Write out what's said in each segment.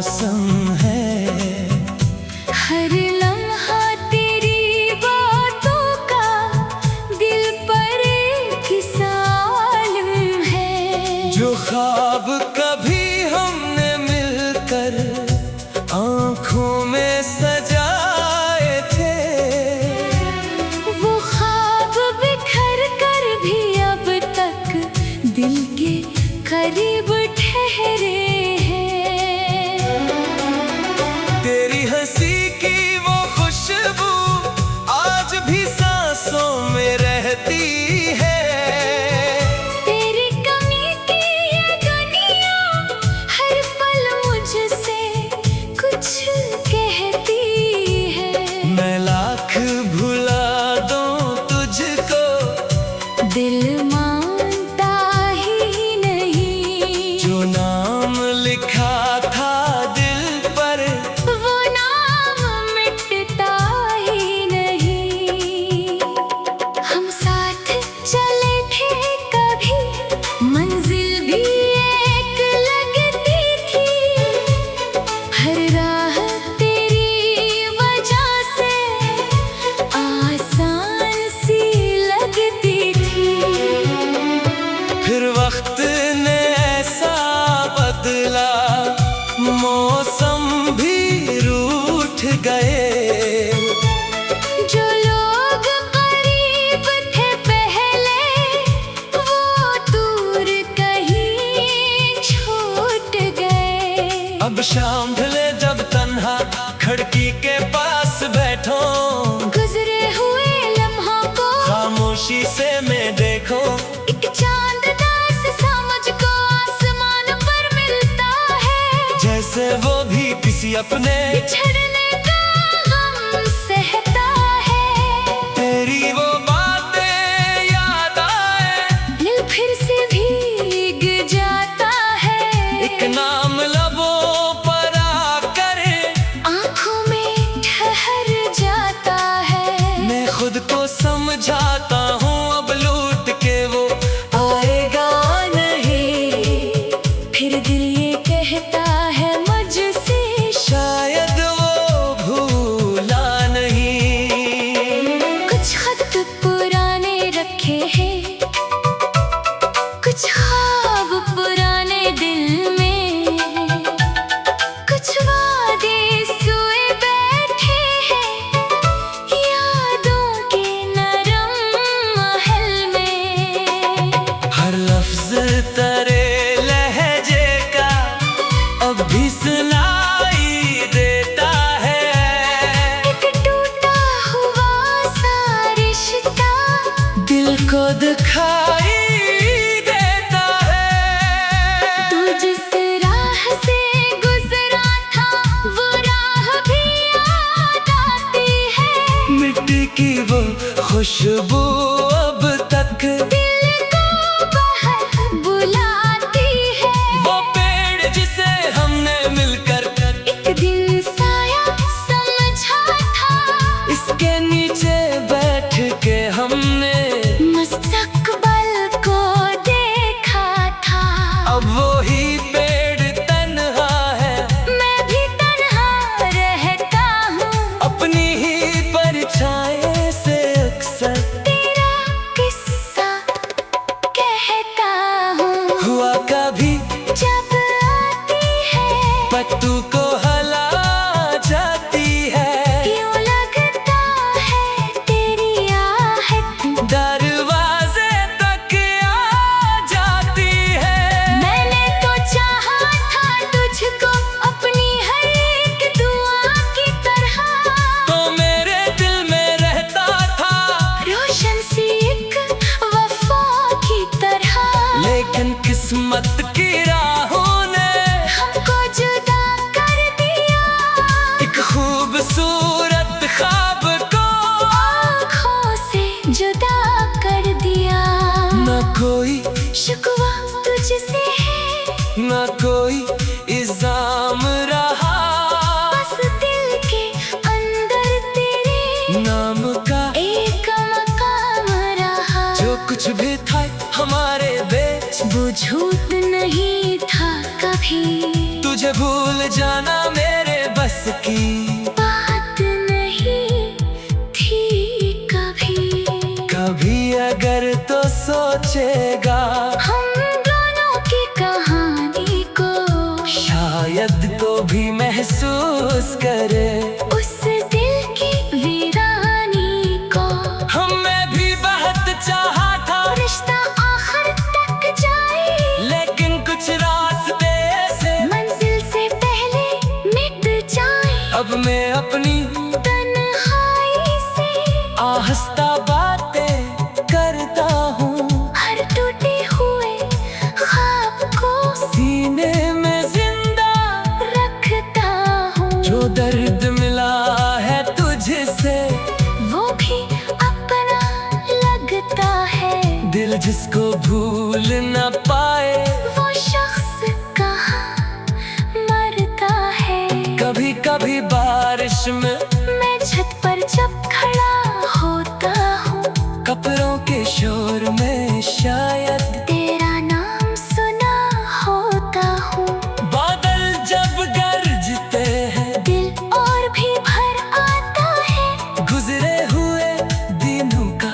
मौसम है। हर लम्हा तेरी बातों का दिल पर एक सालम है। जो ख्वाब कभी हमने मिलकर आँखों में सजाए थे, वो ख्वाब बिखर कर भी अब तक दिल के करीब ठहरे हैं। तेरी हंसी की वो खुशबू आज भी सांसों में रहती है। तेरी कमी की ये दुनिया हर पल मुझसे कुछ कहती है। मैं लाख भुला दूं तुझको, दिल मानता ही नहीं। जो नाम लिखा था दिल पर, वो नाम मिटता ही नहीं। हम साथ चले थे कभी, मंजिल भी एक लगती थी। हर राह तेरी वजह से आसान सी लगती थी। फिर वक्त ने ऐसा बदला, मौसम भी रूठ गए। जो लोग करीब थे पहले, वो दूर कहीं छूट गए। अब शाम ढले जब तन्हा खिड़की के पास बैठो, गुजरे हुए लम्हों को खामोशी से मैं देखो। एक चांद दास सा मुझको आसमान पर मिलता है। जैसे वो भी किसी अपने बिछड़ने का गम सहता है। तेरी वो बातें याद आए, दिल फिर से भीग जाता है। एक नाम लबों पर आकर आँखों में ठहर जाता है। मैं खुद को समझाता हूँ अब लौट के वो आएगा नहीं। फिर दिल ये कहता है मुझसे, शायद वो भूला नहीं। कुछ खत पुराने रखे हैं, कुछ ख्वाब पुराने दिल में, कुछ वादे सोए बैठे हैं यादों के नरम महल में। हर लफ्ज तेरे लहजे का अब भी सुनाई देता है। एक टूटा हुआ सा रिश्ता दिल को दिखाई देता है। तू जिस राह से गुजरा था, वो राह भी याद आती है। मिट्टी की वो खुशबू अब तक, दिल को बाहर बुलाती है। वो पेड़ जिसे हमने मिलकर एक दिन साया समझा था, इसके नीचे बैठ के हमने मुस्तकबल को देखा था। अब वो ही पेड़ तन्हा है, मैं भी तन्हा रहता हूँ। अपनी ही परछाई से अक्सर तेरा किस्सा कहता हूँ। हुआ कभी जब आती है पत्तू को हला जाती है। यूं लगता है तेरी आहट दरवाजे तक आ जाती है। मैंने तो चाहा था तुझको अपनी हर एक दुआ की तरह। तो मेरे दिल में रहता था, रोशन सी एक वफा की तरह। लेकिन किस्मत की राहों ने हमको जुदा कर दिया। एक खूबसूरत ख्वाब को आँखों से जुदा कर दिया। न कोई शिकवा तुझसे है, न कोई इल्जाम रहा। बस दिल के अंदर तेरे नाम का एक मकाम रहा। जो कुछ भी था हमारे बीच, वो झूठ नहीं था कभी। तुझे मुझे भूल जाना मेरे बस की बात नहीं थी कभी। कभी अगर तो सोचेगा हम दोनों की कहानी को, शायद तो भी महसूस करे उस दिल की वीरानी को। हमें भी बहुत चाहा था रिश्ता आखिर तक जाए, लेकिन कुछ रास्ते से मंजिल से पहले मिट जाए। अब मैं अपनी तन्हाई से आहिस्ता बातें करता हूँ, हर टूटे हुए ख्वाब को सीने में जिंदा रखता हूँ। जो दर्द मिला है तुझसे वो भी अपना लगता है, दिल जिसको भूल न पाए वो शख्स कहाँ मरता है। कभी कभी बारिश में मैं छत पर जब खड़ा होता हूँ, कपड़ों के शोर में शायद तेरा नाम सुना होता हूँ। बादल जब गरजते हैं दिल और भी भर आता है, गुजरे हुए दिनों का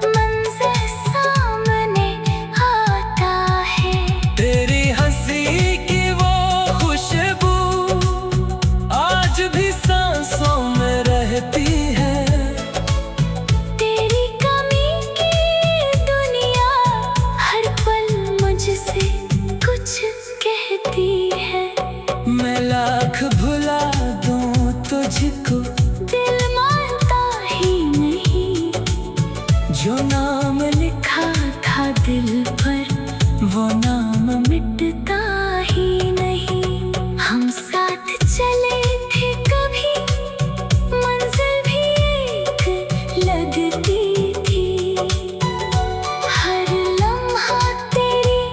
मंजर सामने आता है। तेरी हंसी की वो खुशबू आज भी सांसों में रहती है। तेरी कमी की दुनिया हर पल मुझसे कुछ कहती है। मैं लाख भुला दूं तुझको, दिल मानता ही नहीं, जो नाम लिखा था दिल पर वो नाम मिटता ही नहीं। हम साथ चले थे कभी, मंजिल भी एक लगती थी। हर लम्हा तेरी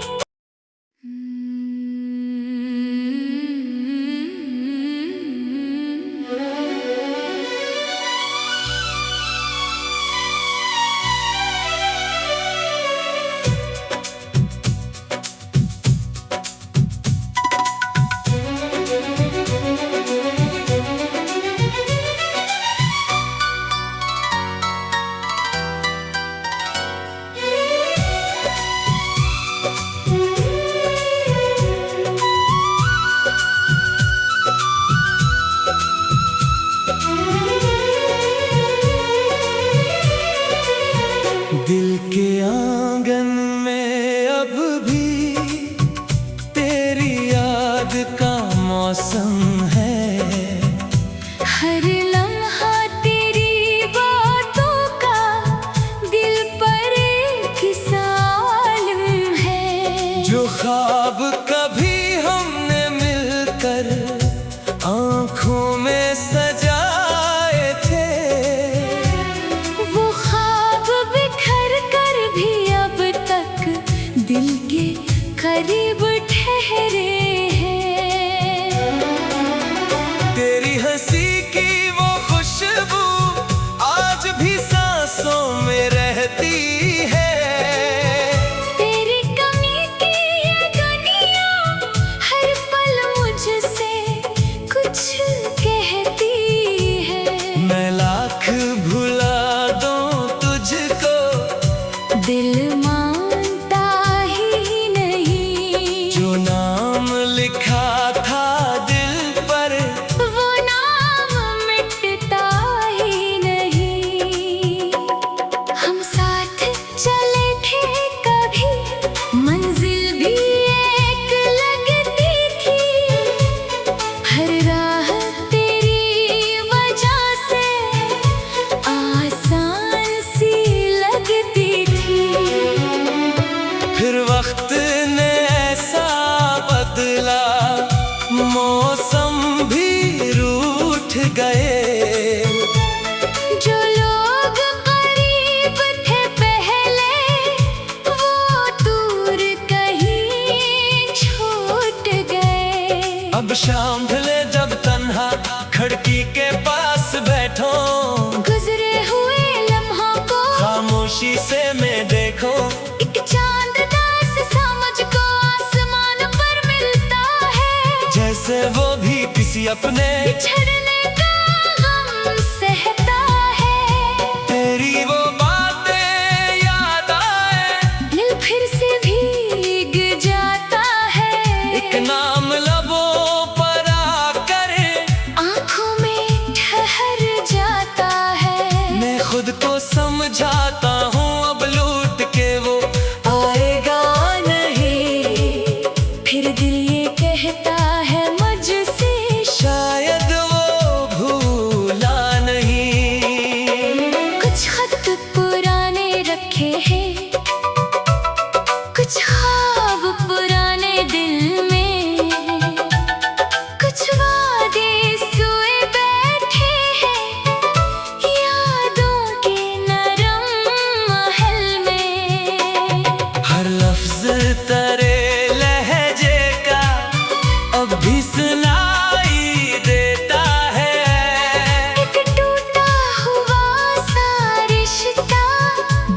दिल के आंगन में अब भी तेरी याद का मौसम है। हर लम्हा तेरी बातों का दिल पर एक सालम है। जो ख्वाब कभी हमने मिलकर आंखों में सजाए थे, वो ख्वाब बिखर कर भी अब तक दिल के करीब ठहरे हैं। तेरी हंसी की वो खुशबू आज भी सांसों में रहती है। तेरी कमी की ये दुनिया हर पल मुझसे कुछ कहती है। मैं लाख भुला दूं तुझको, दिल मानता ही नहीं, जो नाम लिखा था दिल पर वो नाम मिटता ही नहीं। हम साथ चले थे कभी, मंजिल भी एक लगती थी। हर राह तेरी वजह से आसान सी लगती थी। फिर वक्त ने ऐसा बदला, मौसम भी रूठ गए। जो लोग करीब थे पहले, वो दूर कहीं छूट गए। अब शाम ढले जब तन्हा खिड़की के पास बैठो, गुजरे हुए लम्हों को खामोशी से मैं देखो। एक चांद दास सा मुझको आसमान पर मिलता है। जैसे से वो भी किसी अपने बिछड़ने का गम सहता है। तेरी वो बातें याद आए, दिल फिर से भीग जाता है। एक नाम लबों पर आकर आँखों में ठहर जाता है। मैं खुद को समझाता हूँ अब लौट के वो आएगा नहीं। फिर दिल ये कहता है मुझसे शायद वो भूला नहीं। कुछ खत पुराने रखे हैं, कुछ ख्वाब पुराने दिल में, कुछ वादे सोए बैठे हैं यादों के नरम महल में। हर लफ्ज तेरे लहजे का अब भी सुनाई देता है। एक टूटा हुआ सा रिश्ता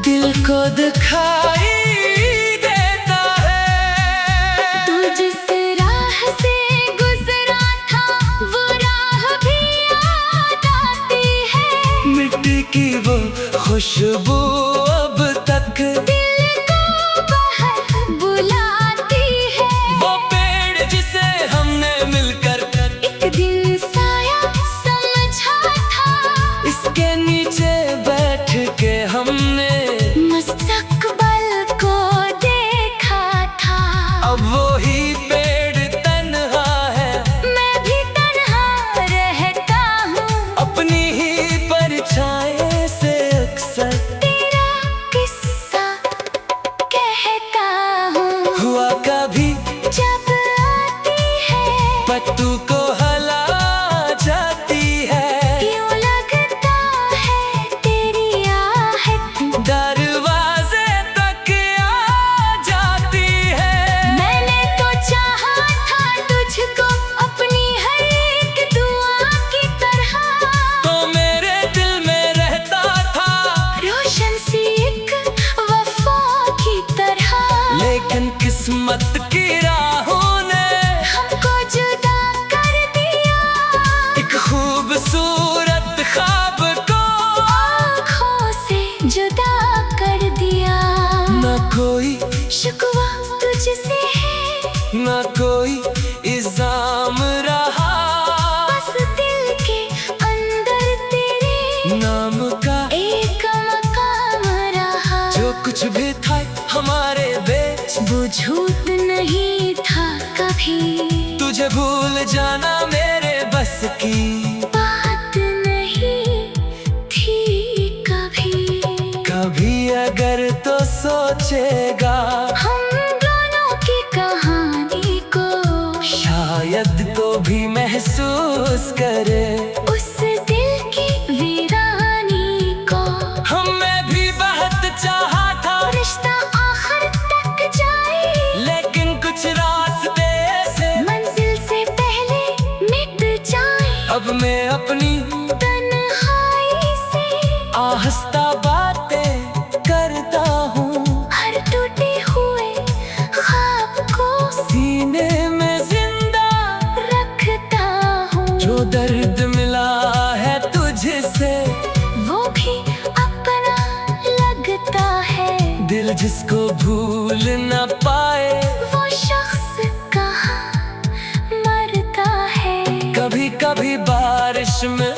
दिल को दिखाई देता है। तू जिस राह से गुजरा था वो राह भी याद आती है। मिट्टी की वो खुशबू अब तक दिल को बाहर बुलाती है। वो पेड़ जिसे हमने मिलकर एक दिन साया समझा था, इसके नीचे बैठ के हमने मुस्तकबल को देखा था। अब वो ही पेड़ तन्हा है, मैं भी तन्हा रहता हूँ। अपनी ही परछाई से अक्सर तेरा किस्सा कहता हूँ। हुआ कभी जब आती है पत्तू को हला जाती है। यूं लगता है तेरी आहट दरवाजे तक आ जाती है। मैंने तो चाहा था तुझको अपनी हर एक दुआ की तरह। तो मेरे दिल में रहता था, रोशन सी एक वफा की तरह। लेकिन किस्मत की राहों ने हमको जुदा कर दिया। एक खूबसूरत ख्वाब को आँखों से जुदा कर दिया। न कोई शिकवा तुझसे है, न कोई इल्जाम रहा। बस दिल के अंदर तेरे नाम का एक मकाम रहा। जो कुछ भी था हमारे बीच वो झूठ नहीं था कभी, तुझे भूल जाना मेरे बस की बात नहीं थी कभी। कभी अगर तो सोचेगा हम दोनों की कहानी को शायद तो भी महसूस करे उस दिल की वीरानी को। हमें भी बहुत चाहा था, रिश्ता आखिर तक जाए, लेकिन कुछ रास्ते से मंजिल से पहले मिट जाए। अब मैं अपनी तन्हाई से आहिस्ता बातें करता हूँ। हर टूटे हुए ख्वाब को सीने में जिंदा रखता हूँ। जो दर्द मिला है तुझसे वो भी अपना लगता है। दिल जिसको भूल न पाए वो शख्स कहाँ मरता है। कभी कभी बारिश में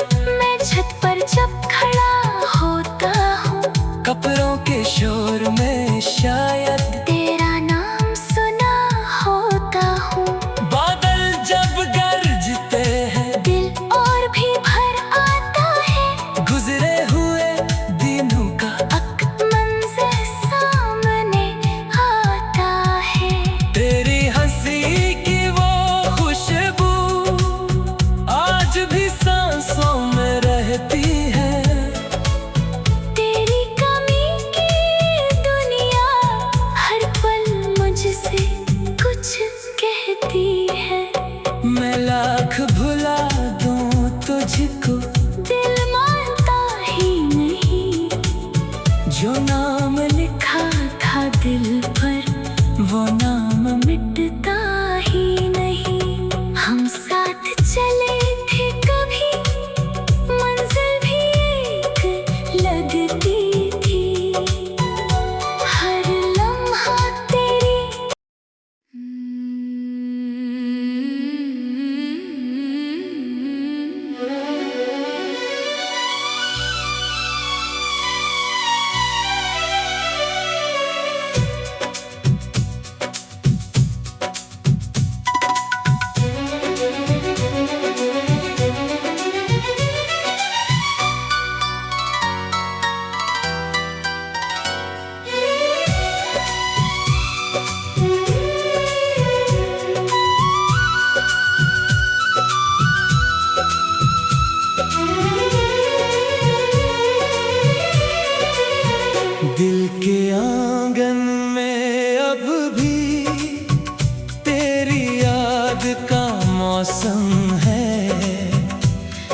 याद का मौसम है।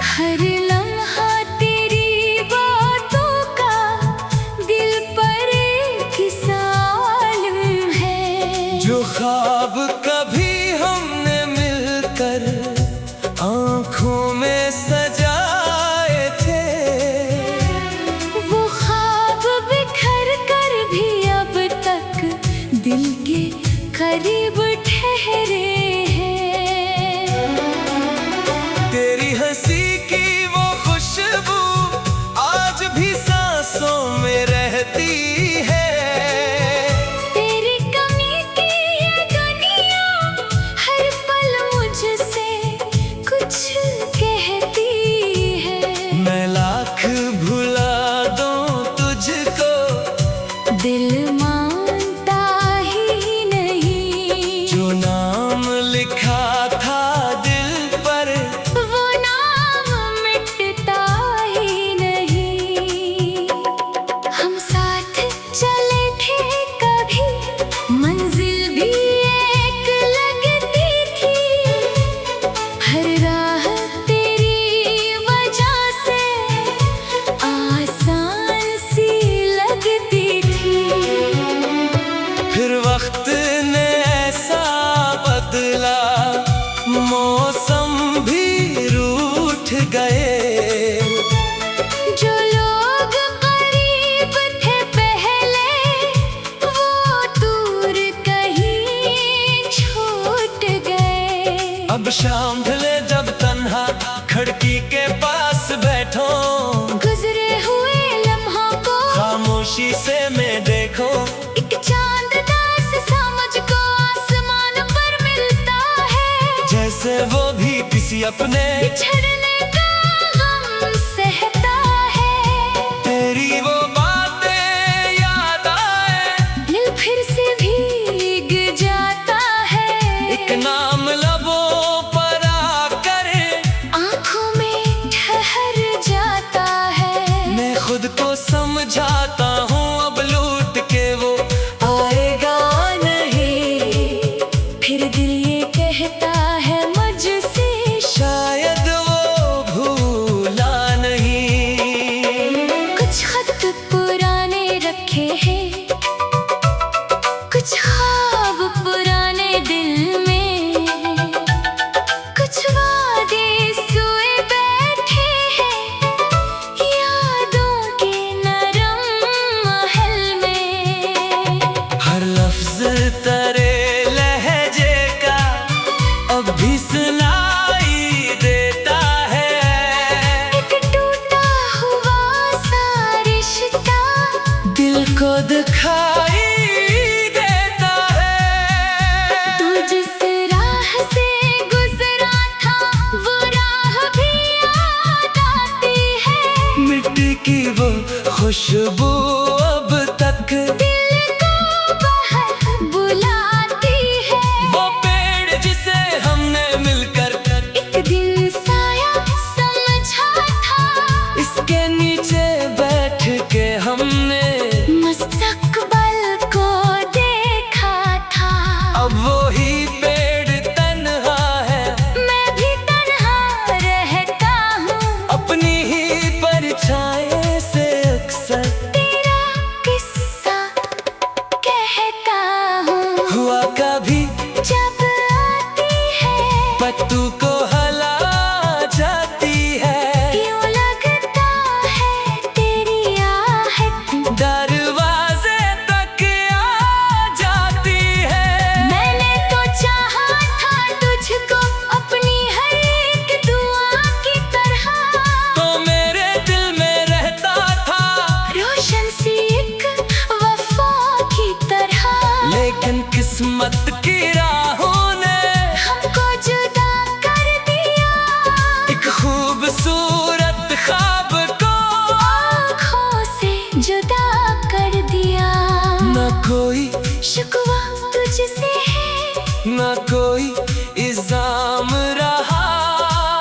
हर लम्हा तेरी बातों का दिल पर एक सालम है। जो ख्वाब कभी हमने मिलकर आँखों में सजाए थे, वो ख्वाब बिखर कर भी अब तक दिल के करीब ठहरे हैं। तेरी हंसी की वो खुशबू आज भी सांसों में रहती है। तेरी कमी की ये दुनिया हर पल मुझसे कुछ कहती है। मैं लाख भुला दूं तुझको, दिल मानता ही नहीं। जो नाम लिखा था दिल पर, वो नाम मिटता ही नहीं। हम साथ चले थे कभी, मंजिल भी एक लगती थी। हर राह तेरी वजह से आसान सी लगती थी। फिर वक्त ने ऐसा बदला, मौसम भी रूठ गए। जो लोग करीब थे पहले, वो दूर कहीं छूट गए। अब शाम ढले जब तन्हा खिड़की के पास बैठो, गुजरे हुए लम्हों को खामोशी से मैं देखो। एक चांद दास समझ को आसमान पर मिलता है। जैसे वो भी किसी अपने बिछड़ने का गम सहता है। तेरी वो बातें याद आए, दिल फिर से भीग जाता है। एक नाम लबों पर आकर आँखों में ठहर जाता है। मैं खुद को समझाता हूँ अब लौट के वो आएगा नहीं। फिर दिल ये कहता है मुझसे, शायद वो भूला नहीं। कुछ खत पुराने रखे हैं, कुछ ख्वाब पुराने दिल में, कुछ वादे सोए बैठे हैं यादों के नरम महल में। हर लफ्ज तेरे लहजे का अब भी सुनाई देता है। एक टूटा हुआ सा रिश्ता दिल को दिखाई देता है। तू जिस राह से गुजरा था, वो राह भी याद आती है। मिट्टी की वो खुशबू अब तक, दिल को बाहर बुलाती है। वो पेड़ जिसे हमने मिलकर एक दिन साया समझा था, इसके नीचे बैठ के हमने मुस्तकबल को देखा था। अब वो ही पेड़ तन्हा है, मैं भी तन्हा रहता हूँ। अपनी ही परछाई से अक्सर तेरा किस्सा कहता हूँ। हुआ कभी जब आती है, पत्तू को हला जाती है। यूं लगता है तेरी आहट दरवाजे तक आ जाती है। मैंने तो चाहा था तुझको अपनी हर एक दुआ की तरह। तो मेरे दिल में रहता था, रोशन सी एक वफा की तरह। लेकिन किस्मत की राहों ने हमको जुदा कर दिया। एक खूबसूरत ख्वाब को आँखों से जुदा कर दिया। न कोई शिकवा तुझसे है, न कोई इल्जाम रहा।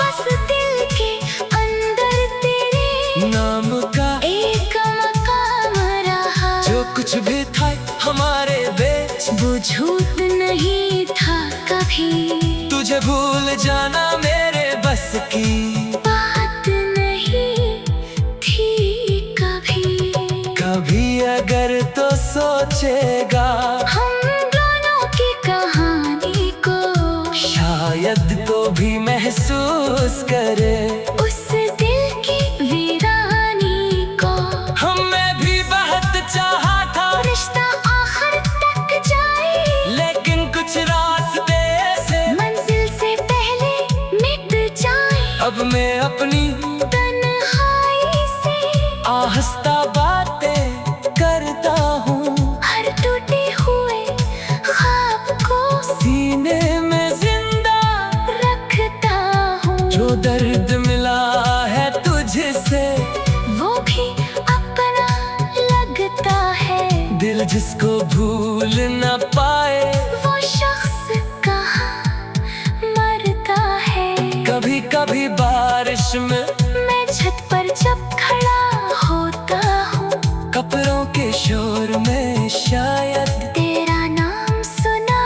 बस दिल के अंदर तेरे नाम का एक मकाम रहा। जो कुछ भी था हमारे बीच, वो झूठ नहीं था कभी। तुझे मुझे भूल जाना मेरे बस की बात नहीं थी कभी। कभी अगर तो सोचेगा हम दोनों की कहानी को, शायद तो भी महसूस करे उस दिल की वीरानी को। हमें भी बहुत चाहा था रिश्ता आखिर तक जाए, लेकिन कुछ रास्ते से मंजिल से पहले मिट जाए। अब मैं अपनी तन्हाई से आहिस्ता बातें करता हूँ, हर टूटे हुए ख्वाब को सीने में जिंदा रखता हूँ। जो दर्द मिला है तुझसे वो भी अपना लगता है, दिल जिसको भूल न पाए वो शख्स कहाँ मरता है। कभी कभी बारिश में मैं छत पर जब खड़ा होता हूँ, कपड़ों के शोर में शायद तेरा नाम सुना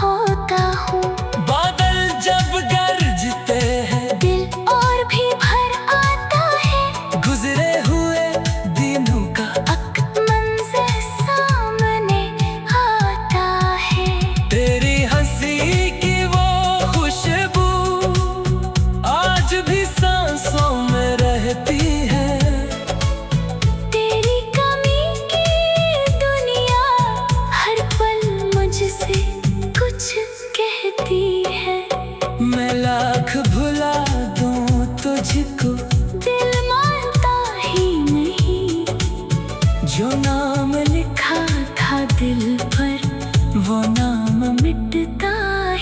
होता हूँ। बादल जब गरजते हैं दिल और भी भर आता है, गुजरे हुए दिनों का मंज़र सामने आता है। तेरी हंसी की वो खुशबू आज भी सांसों में रहती है। तेरी कमी की दुनिया हर पल मुझसे कुछ कहती है। मैं लाख भुला दूं तुझको, दिल मानता ही नहीं, जो नाम लिखा था दिल पर वो नाम मिटता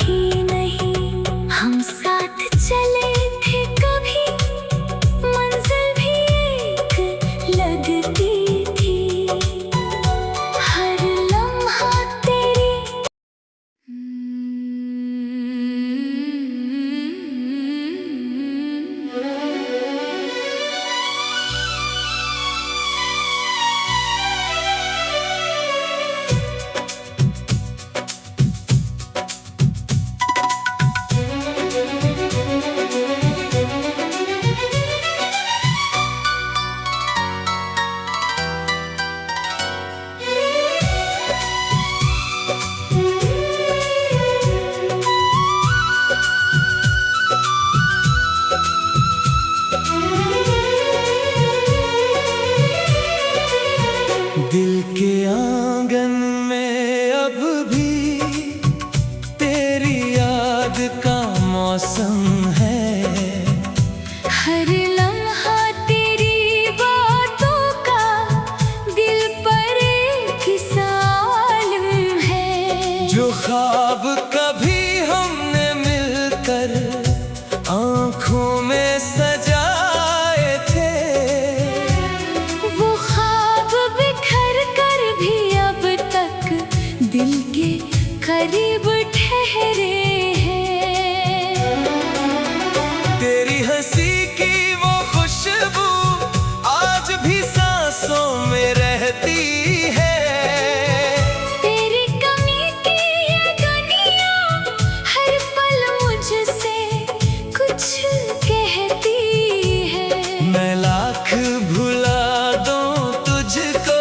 ही नहीं। हम साथ चले थे कभी, मंजिल भी एक लगती थी। हर लम्हा तेरी दिल के आंगन में अब भी तेरी याद का मौसम है। हर लम्हा तेरी बातों का दिल पर एक सालम है। जो ख्वाब कभी हमने मिलकर आंखों में सजाए थे, वो ख्वाब बिखर कर भी अब तक दिल के करीब ठहरे हैं। तेरी हंसी की वो खुशबू आज भी सांसों में रहती है। तेरी कमी की ये दुनिया हर पल मुझसे कुछ कहती है। मैं लाख भुला दूं तुझको,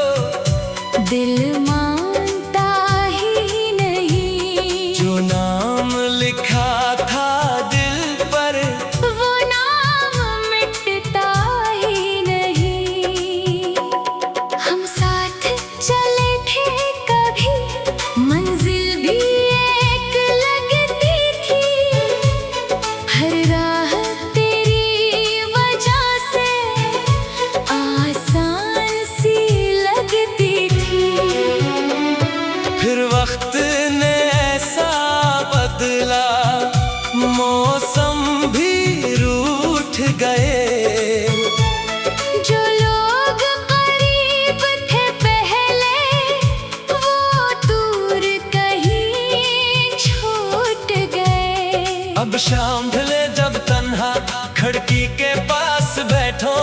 दिल मानता ही नहीं, जो नाम लिखा था दिल पर वो नाम मिटता ही नहीं। हम साथ चले थे कभी, मंजिल भी एक लगती थी। हर राह तेरी वजह से आसान सी लगती थी। फिर वक्त ने ऐसा बदला, मौसम भी रूठ गए। जो लोग करीब थे पहले, वो दूर कहीं छूट गए। अब शाम ढले जब तन्हा खिड़की के पास बैठो,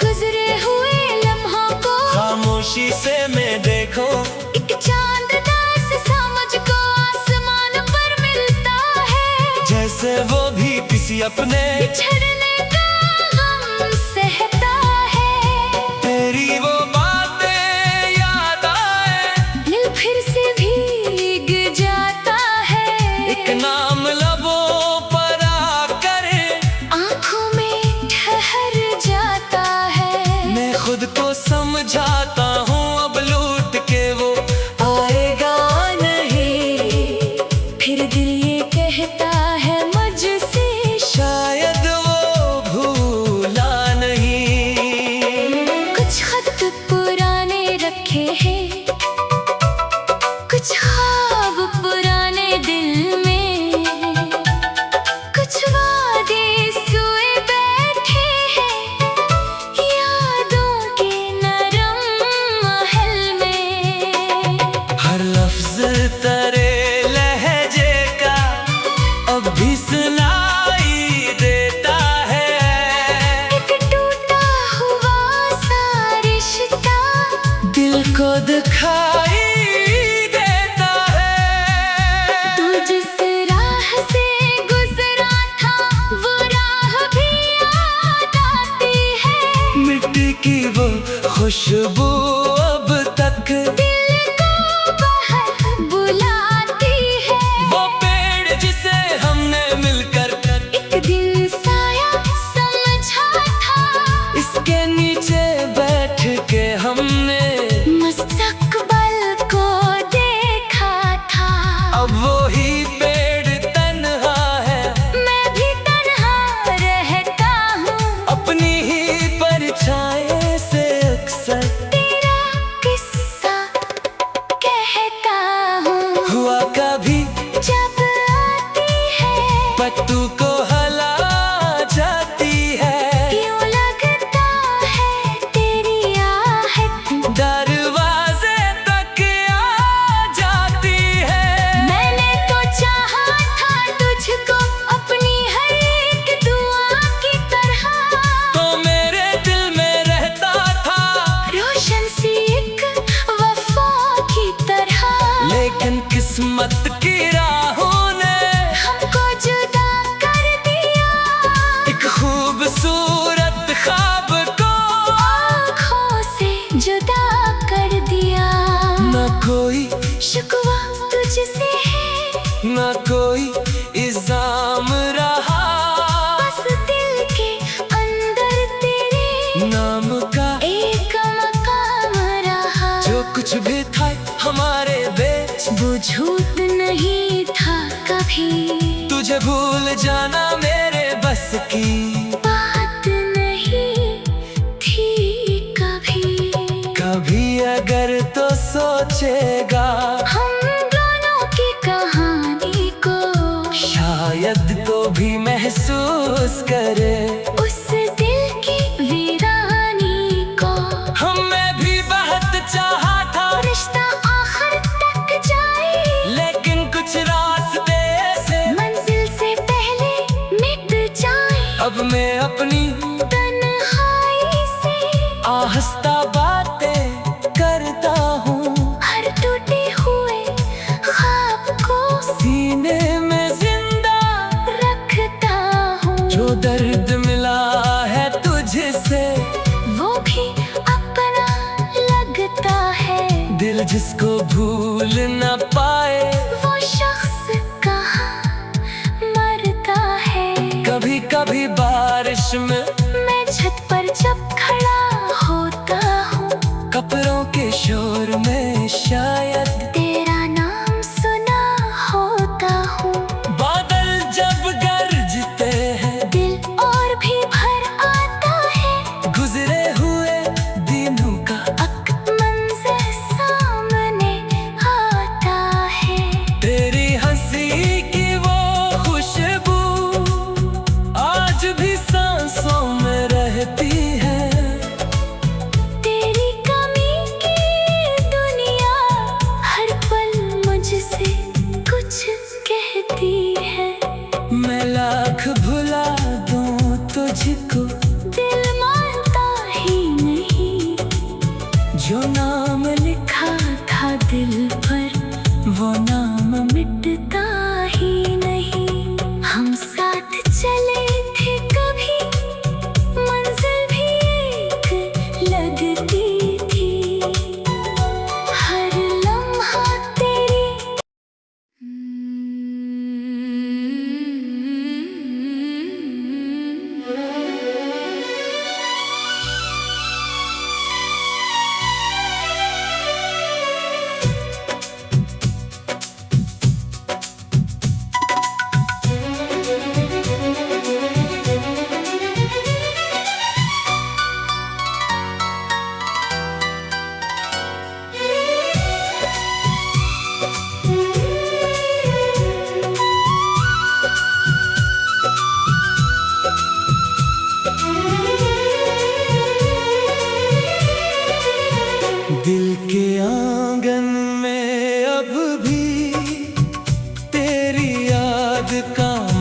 गुजरे हुए लम्हों को खामोशी से मैं देखो। एक चांद दास सा मुझको आसमान पर मिलता है। जैसे से वो भी किसी अपने बिछड़ने का गम सहता है। तेरी वो बातें याद आए, दिल फिर से भीग जाता है। एक नाम लबों पर आकर आँखों में ठहर जाता है। मैं खुद को समझाता हूँ अब लौट के वो आएगा नहीं। फिर दिल ये कहता है मुझसे शायद वो भूला नहीं। कुछ खत पुराने रखे हैं, कुछ ख्वाब पुराने दिल में, कुछ वादे सोए बैठे हैं यादों के नरम महल में। हर लफ्ज तेरे लहजे का अब भी सुनाई देता है। एक टूटा हुआ सा रिश्ता दिल को दिखाई देता है। तू जिस राह से गुजरा था वो राह भी याद आती है। मिट्टी की वो खुशबू अब तक दिल को बाहर बुलाती है। वो पेड़ जिसे हमने मिलकर एक दिन साया समझा था, इसके नीचे बैठ के हमने मुस्तकबल को देखा था। अब वो ही पेड़ तन्हा है, मैं भी तन्हा रहता हूँ। अपनी ही परछाई से अक्सर तेरा किस्सा कहता हूँ। हुआ कभी जब आती है पत्तू को हला जाती है। यूं लगता है तेरी आहट दरवाजे तक आ जाती है। मैंने तो चाहा था तुझको अपनी हर एक दुआ की तरह। तो मेरे दिल में रहता था, रोशन सी एक वफा की तरह। लेकिन किस्मत की राहों ने हमको जुदा कर दिया, एक खूबसूरत ख्वाब को आँखों से जुदा कर दिया। न कोई शिकवा तुझसे है, न कोई इल्जाम रहा। बस दिल के अंदर तेरे नाम का एक मकाम रहा। जो कुछ भी था हमारे बीच वो झूठ नहीं था कभी, तुझे भूल जाना मेरे बस की बात नहीं थी कभी। कभी अगर तो सोचेगा हम दोनों की कहानी को शायद तो भी महसूस करे उस दिल की वीरानी को। हमें भी बहुत चाहा था, रिश्ता आखिर तक जाए, लेकिन कुछ रास्ते से मंजिल से पहले मिट जाए। अब मैं अपनी तन्हाई से आहिस्ता बातें करता हूँ। हर टूटे हुए ख्वाब को सीने में जिंदा रखता हूँ। जो दर्द मिला है तुझसे वो भी अपना लगता है। दिल जिसको भूल न पाए वो शख्स कहाँ मरता है। कभी कभी बारिश में मैं छत पर जब खड़ा होता हूँ, कपड़ों के शोर में शायद तेरा नाम सुना होता हूँ। बादल जब गरजते हैं दिल और भी भर आता है, गुजरे हुए दिनों का अक मंजर सामने आता है। तेरी हंसी की वो खुशबू आज भी सांसों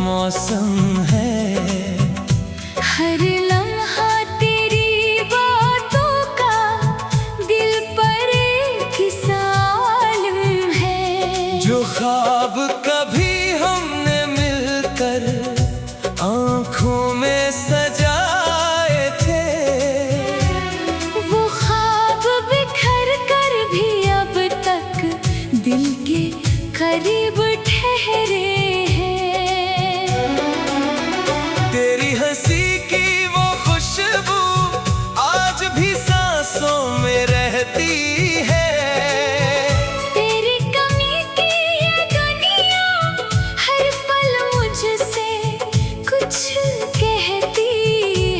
मौसम है। हर लम्हा तेरी बातों का दिल पर एक सालम है। जो ख्वाब कभी हमने मिलकर आँखों में सजाए थे, वो ख्वाब बिखर कर भी अब तक दिल के करीब ठहरे हैं। तेरी हंसी की वो खुशबू आज भी सांसों में रहती है। तेरी कमी की ये दुनिया हर पल मुझसे कुछ कहती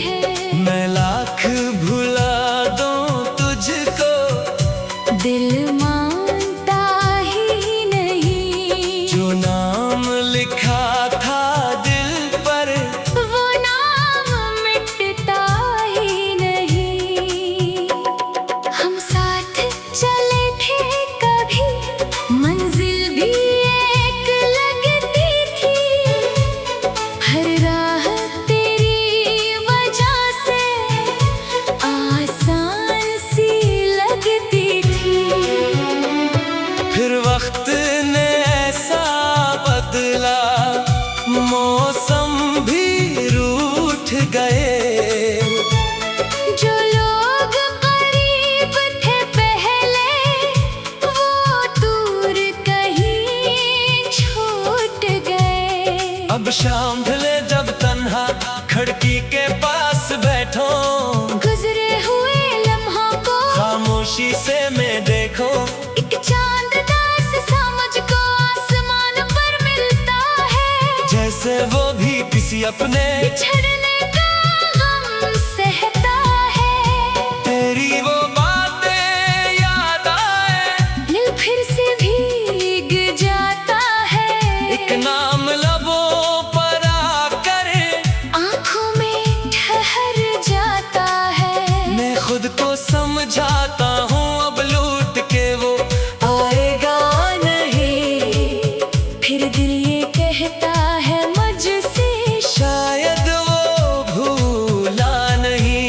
है। मैं लाख भुला दूं तुझको, दिल मानता ही नहीं। जो नाम लिखा था दिल पर, वो नाम मिटता ही नहीं। हम साथ चले थे कभी, मंजिल भी एक लगती थी। हर राह तेरी वजह से आसान सी लगती थी। फिर वक्त ने ऐसा बदला, मौसम भी रूठ गए। जो लोग करीब थे पहले, वो दूर कहीं छूट गए। अब शाम ढले जब तन्हा खिड़की के पास बैठो, गुजरे हुए लम्हों को खामोशी से मैं देखो। एक चांद दास सा मुझको आसमान पर मिलता है। जैसे वो भी किसी अपने बिछड़ने का गम सहता है। तेरी वो बातें याद आए, दिल फिर से भीग जाता है। एक नाम लबों पर आकर आँखों में ठहर जाता है। मैं खुद को समझाता हूँ अब लौट के वो आएगा नहीं। फिर दिल ये कहता है मुझसे, शायद वो भूला नहीं।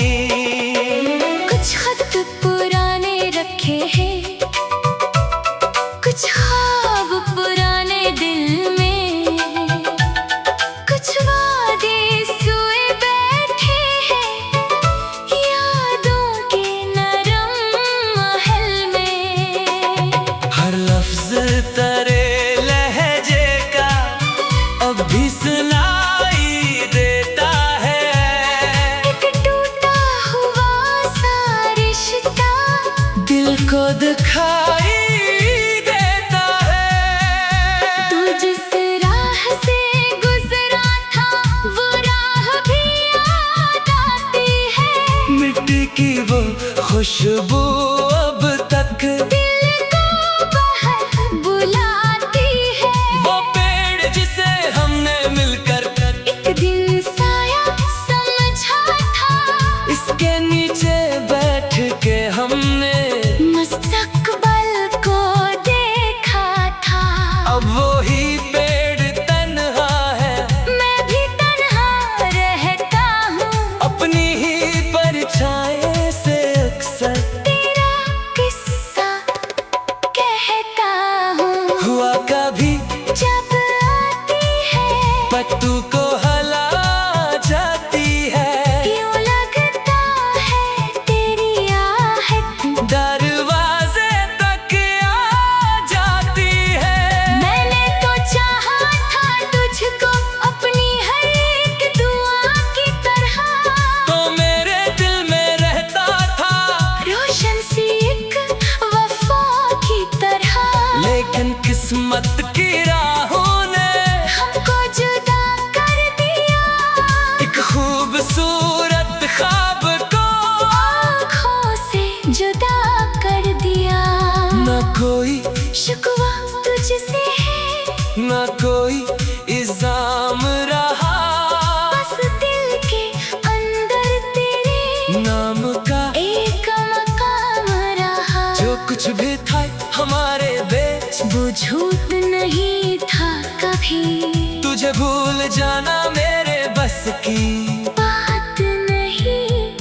कुछ खत पुराने रखे हैं, कुछ ख्वाब पुराने दिल में, कुछ वादे सोए बैठे हैं यादों के नरम महल में। हर लफ्ज तेरे लहजे का अब भी सुनाई देता है। एक टूटा हुआ सा रिश्ता दिल को दिखाई देता है। तू जिस राह से गुजरा था, वो राह भी याद आती है। मिट्टी की वो खुशबू अब तक, दिल को बाहर बुलाती है। वो पेड़ जिसे हमने मिलकर एक दिन साया समझा था, इसके नीचे बैठ के हमने मुस्तकबल को देखा था। अब वो ही पेड़ तन्हा है, मैं भी तन्हा रहता हूँ। अपनी ही परछाई से अक्सर तेरा किस्सा कहता हूँ। हुआ कभी जब आती है पत्तू को हला जाती है। यूं लगता है तेरी आहट दरवाजे तक आ जाती है। मैंने तो चाहा था तुझको अपनी हर एक दुआ की तरह। तो मेरे दिल में रहता था, रोशन सी एक वफा की तरह। लेकिन किस्मत की राहों ने हमको जुदा कर दिया। एक खूबसूरत ख्वाब को आँखों से जुदा कर दिया। न कोई शिकवा तुझसे है, न कोई इल्जाम रहा। बस दिल के अंदर तेरे नाम का एक मकाम रहा। जो कुछ भी था हमारे बीच, वो झूठ नहीं था कभी। तुझे मुझे भूल जाना मेरे बस की बात नहीं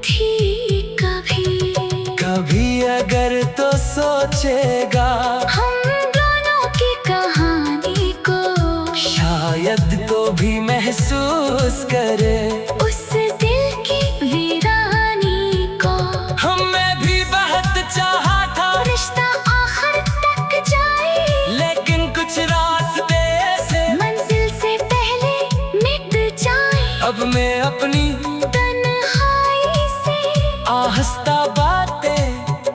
थी कभी। कभी अगर तो सोचेगा हम दोनों की कहानी को, शायद तो भी महसूस करे उस दिल की वीरानी को। हमें भी बहुत चाहा था रिश्ता आखिर तक जाए, लेकिन कुछ रास्ते से मंजिल से पहले मिट जाए। अब मैं अपनी तन्हाई से आहिस्ता बातें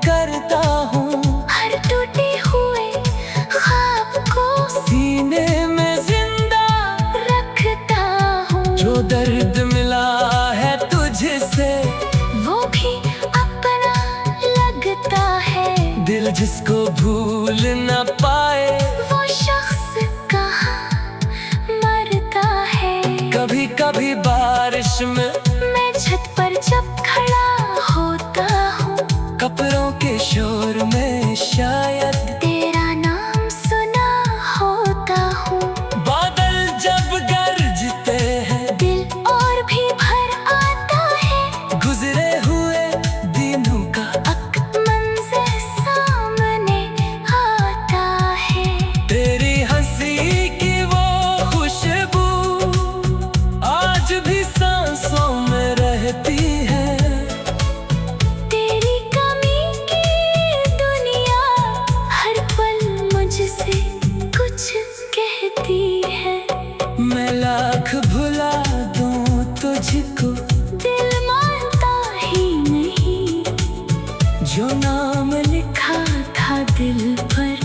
करता हूँ, हर टूटे हुए ख्वाब को सीने में जिंदा रखता हूँ। जो दर्द मिला है तुझसे वो भी अपना लगता है, दिल जिसको भूल न पाए वो शख्स कहाँ मरता है। कभी कभी बारिश में मैं छत पर जब खड़ा होता हूँ, कपड़ों के शोर में शायद तेरा नाम सुना होता हूँ। बादल जब गरजते हैं दिल और भी भर आता है, गुजरे हुए दिनों का मंजर सामने आता है। तेरी हंसी की वो खुशबू आज भी सांसों में रहती है। तेरी कमी की दुनिया हर पल मुझसे कुछ कहती है। मैं लाख भुला दूं तुझको, दिल मानता ही नहीं, जो नाम लिखा था दिल पर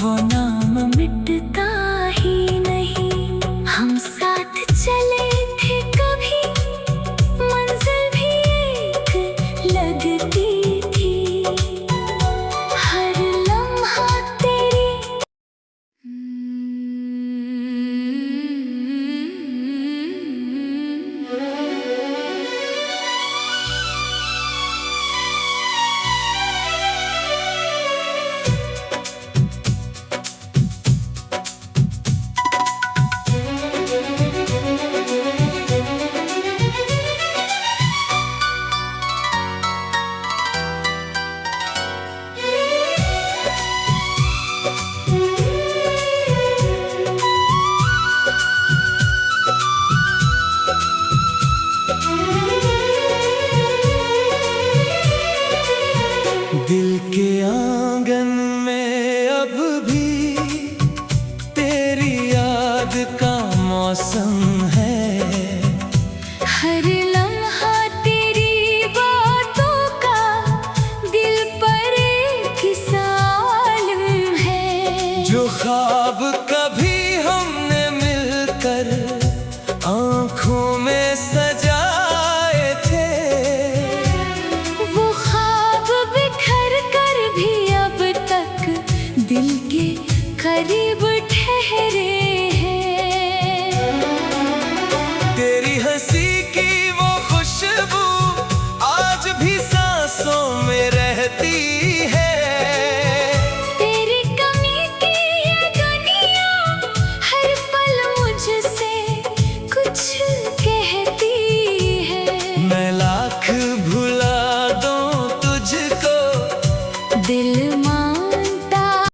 वो नाम मिटता ही नहीं। हम साथ चले थे कभी, मंजिल भी एक लगती थी, हर लम्हा तेरी दिल के आंगन में अब भी तेरी याद का मौसम है।